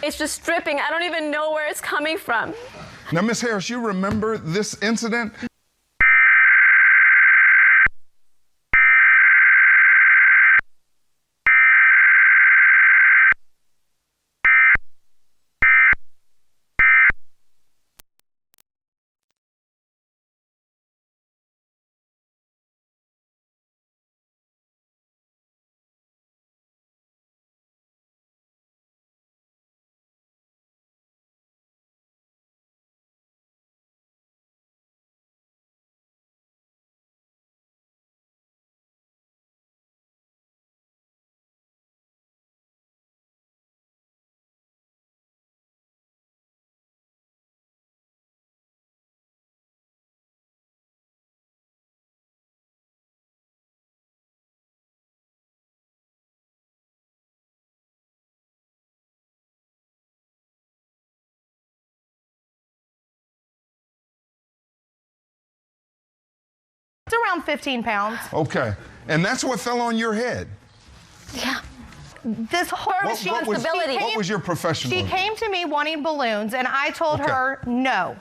It's just dripping. I don't even know where it's coming from. Now, Miss Harris, you remember this incident? It's around 15 pounds. Okay. And that's what fell on your head? Yeah. This whole What was your professional? She came to me wanting balloons, and I told her no.